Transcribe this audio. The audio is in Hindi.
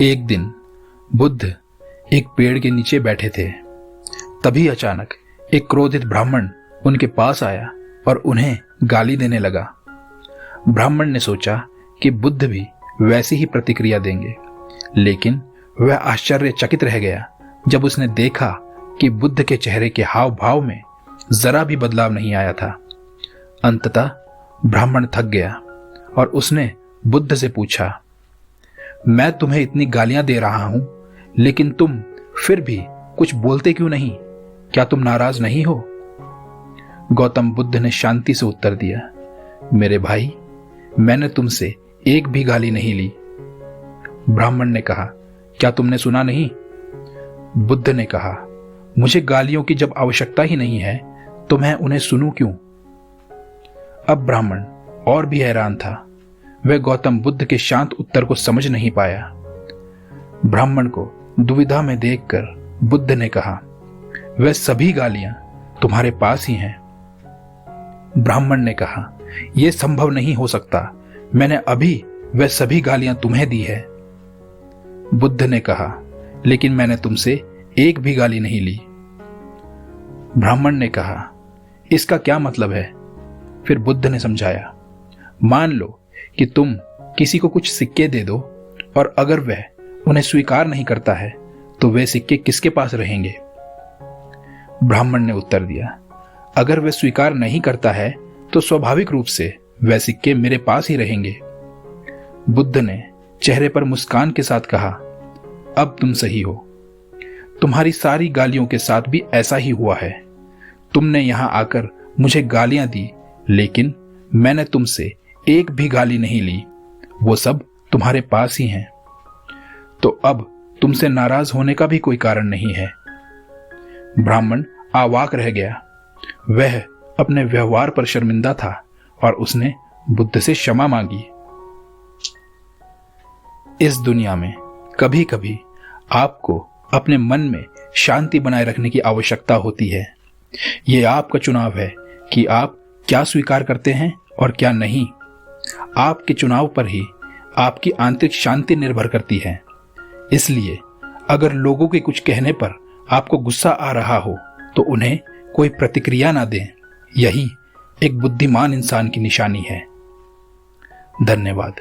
एक दिन बुद्ध एक पेड़ के नीचे बैठे थे। तभी अचानक एक क्रोधित ब्राह्मण उनके पास आया और उन्हें गाली देने लगा। ब्राह्मण ने सोचा कि बुद्ध भी वैसी ही प्रतिक्रिया देंगे, लेकिन वह आश्चर्यचकित रह गया जब उसने देखा कि बुद्ध के चेहरे के हाव भाव में जरा भी बदलाव नहीं आया था। अंततः ब्राह्मण थक गया और उसने बुद्ध से पूछा, मैं तुम्हें इतनी गालियां दे रहा हूं, लेकिन तुम फिर भी कुछ बोलते क्यों नहीं? क्या तुम नाराज नहीं हो? गौतम बुद्ध ने शांति से उत्तर दिया, मेरे भाई, मैंने तुमसे एक भी गाली नहीं ली। ब्राह्मण ने कहा, क्या तुमने सुना नहीं? बुद्ध ने कहा, मुझे गालियों की जब आवश्यकता ही नहीं है तो मैं उन्हें सुनूं क्यों? अब ब्राह्मण और भी हैरान था। वह गौतम बुद्ध के शांत उत्तर को समझ नहीं पाया। ब्राह्मण को दुविधा में देखकर बुद्ध ने कहा, वह सभी गालियां तुम्हारे पास ही हैं। ब्राह्मण ने कहा, यह संभव नहीं हो सकता, मैंने अभी वह सभी गालियां तुम्हें दी है। बुद्ध ने कहा, लेकिन मैंने तुमसे एक भी गाली नहीं ली। ब्राह्मण ने कहा, इसका क्या मतलब है? फिर बुद्ध ने समझाया, मान लो कि तुम किसी को कुछ सिक्के दे दो और अगर वह उन्हें स्वीकार नहीं करता है तो वे सिक्के किसके पास रहेंगे? ब्राह्मण ने उत्तर दिया, अगर वह स्वीकार नहीं करता है तो स्वाभाविक रूप से वह सिक्के मेरे पास ही रहेंगे। बुद्ध ने चेहरे पर मुस्कान के साथ कहा, अब तुम सही हो। तुम्हारी सारी गालियों के साथ भी ऐसा ही हुआ है। तुमने यहां आकर मुझे गालियां दी, लेकिन मैंने तुमसे एक भी गाली नहीं ली। वो सब तुम्हारे पास ही हैं। तो अब तुमसे नाराज होने का भी कोई कारण नहीं है। ब्राह्मण अवाक रह गया। वह अपने व्यवहार पर शर्मिंदा था और उसने बुद्ध से क्षमा मांगी। इस दुनिया में कभी कभी आपको अपने मन में शांति बनाए रखने की आवश्यकता होती है। यह आपका चुनाव है कि आप क्या स्वीकार करते हैं और क्या नहीं। आपके चुनाव पर ही आपकी आंतरिक शांति निर्भर करती है। इसलिए अगर लोगों के कुछ कहने पर आपको गुस्सा आ रहा हो तो उन्हें कोई प्रतिक्रिया ना दें। यही एक बुद्धिमान इंसान की निशानी है। धन्यवाद।